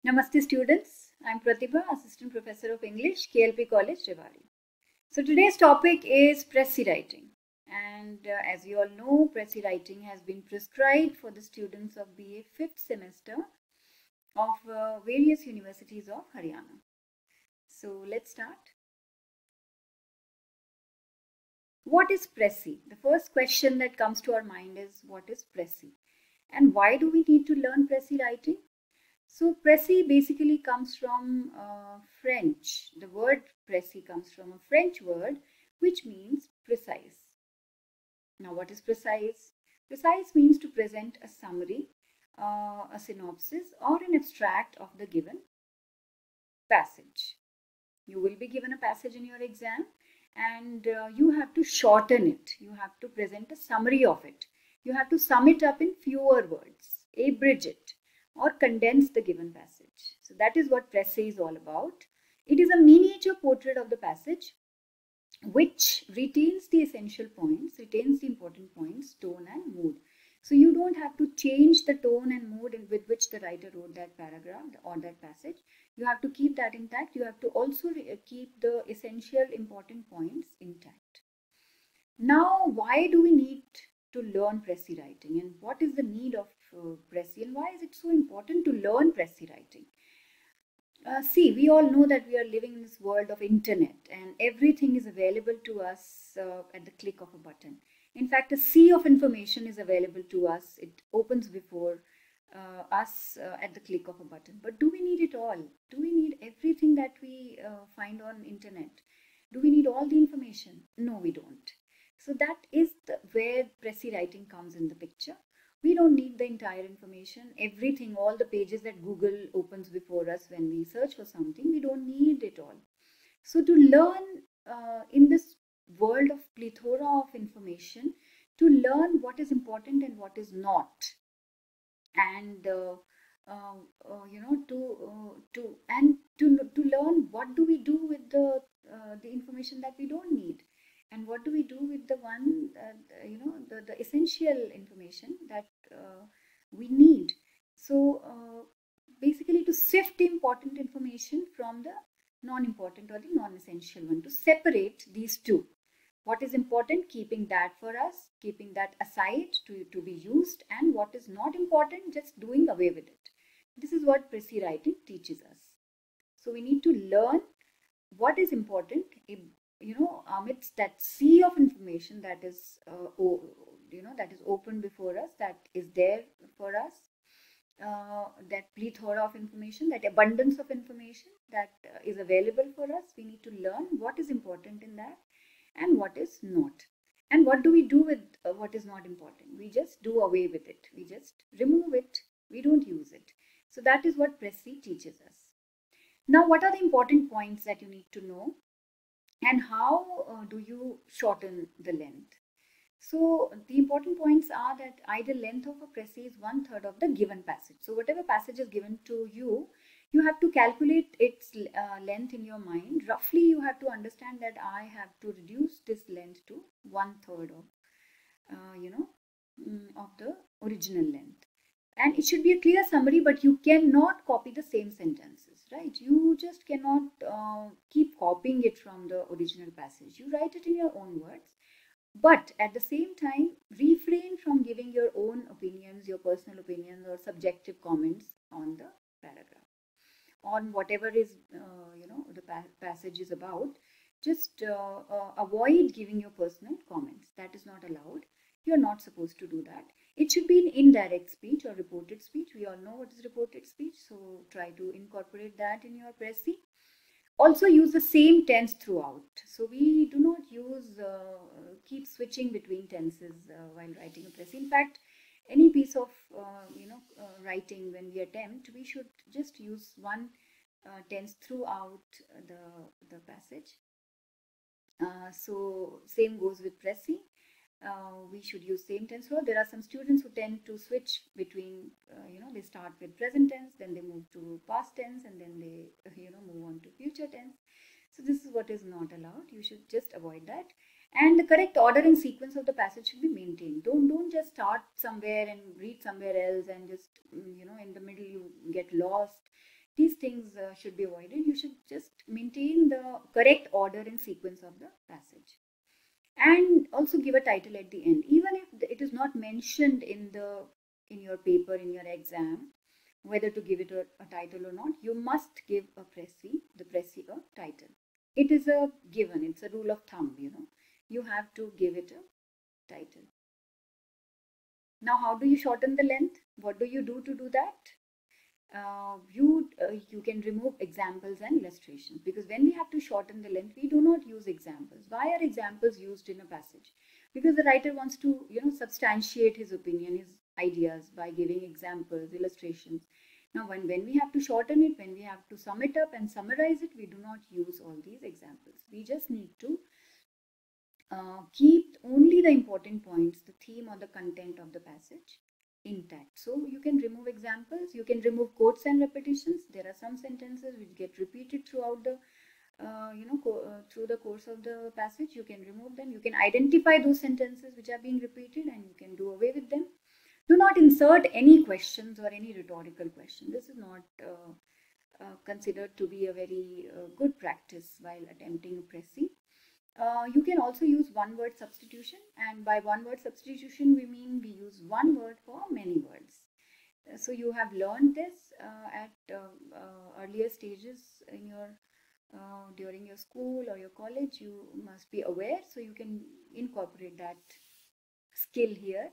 Namaste students, I am Pratibha, Assistant Professor of English, KLP College, Rewari. So today's topic is PRECIS writing, and as you all know, PRECIS writing has been prescribed for the students of BA 5th semester of various universities of Haryana. So let's start. What is PRECIS? The first question that comes to our mind is what is PRECIS? And why do we need to learn PRECIS writing? So PRECIS basically comes from French. The word PRECIS comes from a French word which means precise. Now what is precise? Precise means to present a summary, a synopsis or an abstract of the given passage. You will be given a passage in your exam and you have to shorten it. You have to present a summary of it. You have to sum it up in fewer words, abridge it, or condense the given passage. So that is what PRECIS is all about. It is a miniature portrait of the passage which retains the essential points, retains the important points, tone and mood. So you don't have to change the tone and mood with which the writer wrote that paragraph or that passage. You have to keep that intact. You have to also keep the essential important points intact. Now, why do we need to learn PRECIS writing, and what is the need of PRECIS, and why is it so important to learn PRECIS writing? See, we all know that we are living in this world of internet and everything is available to us at the click of a button. In fact, a sea of information is available to us. It opens before us at the click of a button. But do we need it all? Do we need everything that we find on internet? Do we need all the information? No, we don't. So that is where PRECIS writing comes in the picture. We don't need the entire information, everything, all the pages that Google opens before us when we search for something, we don't need it all. So to learn in this world of plethora of information, to learn what is important and what is not, and to learn what do we do with the information that we don't need, and what do we do with the one the essential information that we need. So basically to sift the important information from the non-important or the non-essential one, to separate these two. What is important, keeping that for us, keeping that aside to be used, and what is not important, just doing away with it. This is what PRECIS writing teaches us. So we need to learn what is important, amidst that sea of information that is that is open before us, that is there for us, that plethora of information, that abundance of information that is available for us. We need to learn what is important in that and what is not. And what do we do with what is not important? We just do away with it. We just remove it. We don't use it. So that is what PRECIS teaches us. Now, what are the important points that you need to know, and how do you shorten the length? So the important points are that ideal length of a PRECIS is 1/3 of the given passage. So whatever passage is given to you, you have to calculate its length in your mind. Roughly, you have to understand that I have to reduce this length to 1/3 of, of the original length. And it should be a clear summary, but you cannot copy the same sentences, right? You just cannot keep copying it from the original passage. You write it in your own words. But at the same time, refrain from giving your own opinions, your personal opinions or subjective comments on the paragraph, on whatever is, the passage is about. Just avoid giving your personal comments. That is not allowed. You're not supposed to do that. It should be in indirect speech or reported speech. We all know what is reported speech, so try to incorporate that in your PRECIS. Also use the same tense throughout. So we do not use, keep switching between tenses while writing a PRECIS. In fact, any piece of, writing, when we attempt, we should just use one tense throughout the passage. So same goes with PRECIS. We should use same tense. So there are some students who tend to switch between, they start with present tense, then they move to past tense, and then they, move on to future tense. So this is what is not allowed. You should just avoid that. And the correct order and sequence of the passage should be maintained. Don't just start somewhere and read somewhere else and just, in the middle you get lost. These things should be avoided. You should just maintain the correct order and sequence of the passage. And also give a title at the end. Even if it is not mentioned in your paper, in your exam, whether to give it a title or not, you must give the PRECIS a title. It is a given, it's a rule of thumb, you have to give it a title. Now, how do you shorten the length? What do you do to do that? You can remove examples and illustrations, because when we have to shorten the length, we do not use examples. Why are examples used in a passage? Because the writer wants to substantiate his opinion, his ideas, by giving examples, illustrations. Now when we have to shorten it, when we have to sum it up and summarize it, we do not use all these examples. We just need to keep only the important points, the theme or the content of the passage intact. So you can remove examples, you can remove quotes and repetitions. There are some sentences which get repeated throughout the through the course of the passage. You can remove them. You can identify those sentences which are being repeated and you can do away with them. Do not insert any questions or any rhetorical question. This is not considered to be a very good practice while attempting a PRECIS. You can also use one word substitution, and by one word substitution we mean we use one word for many words. So you have learned this at earlier stages in your during your school or your college. You must be aware, so you can incorporate that skill here.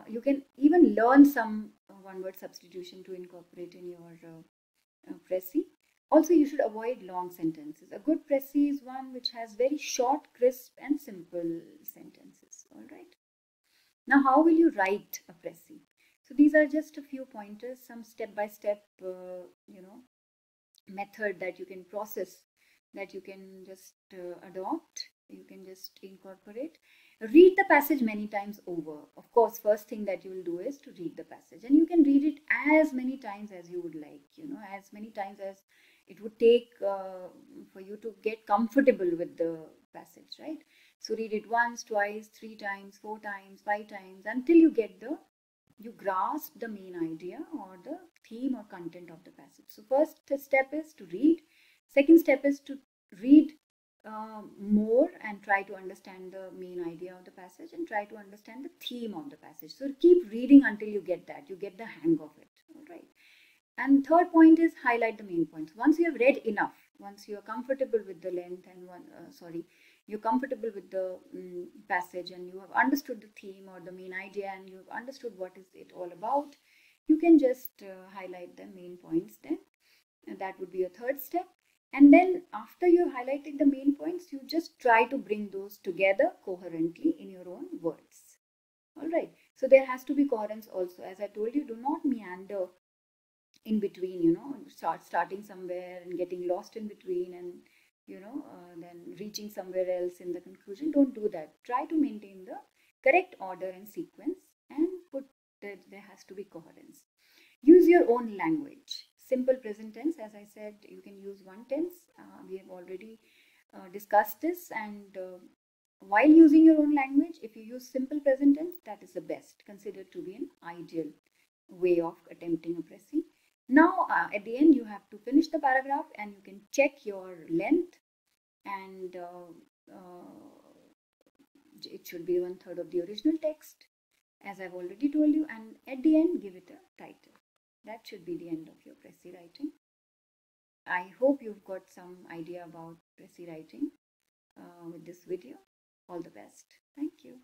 You can even learn some one word substitution to incorporate in your PRECIS. Also, you should avoid long sentences. A good PRECIS is one which has very short, crisp and simple sentences. All right. Now, how will you write a PRECIS? So these are just a few pointers, some step-by-step, method that you can process, that you can just adopt, you can just incorporate. Read the passage many times over. Of course, first thing that you will do is to read the passage, and you can read it as many times as you would like, as many times as it would take for you to get comfortable with the passage, right? So read it once, twice, 3 times, 4 times, 5 times, until you get you grasp the main idea or the theme or content of the passage. So first step is to read. Second step is to read more and try to understand the main idea of the passage and try to understand the theme of the passage. So keep reading until you get the hang of it. All right. And third point is highlight the main points. Once you have read enough, once you are comfortable with the length and you're comfortable with the passage and you have understood the theme or the main idea and you have understood what is it all about, you can just highlight the main points then. And that would be a third step. And then after you highlighted the main points, you just try to bring those together coherently in your own words. All right. So there has to be coherence also. As I told you, do not meander in between, starting somewhere and getting lost in between and, then reaching somewhere else in the conclusion. Don't do that. Try to maintain the correct order and sequence and there has to be coherence. Use your own language. Simple present tense, as I said, you can use one tense. We have already discussed this, and while using your own language, if you use simple present tense, that is the best, considered to be an ideal way of attempting a PRECIS. Now, at the end, you have to finish the paragraph and you can check your length, and it should be 1/3 of the original text, as I've already told you, and at the end, give it a title. That should be the end of your PRECIS writing. I hope you've got some idea about PRECIS writing with this video. All the best. Thank you.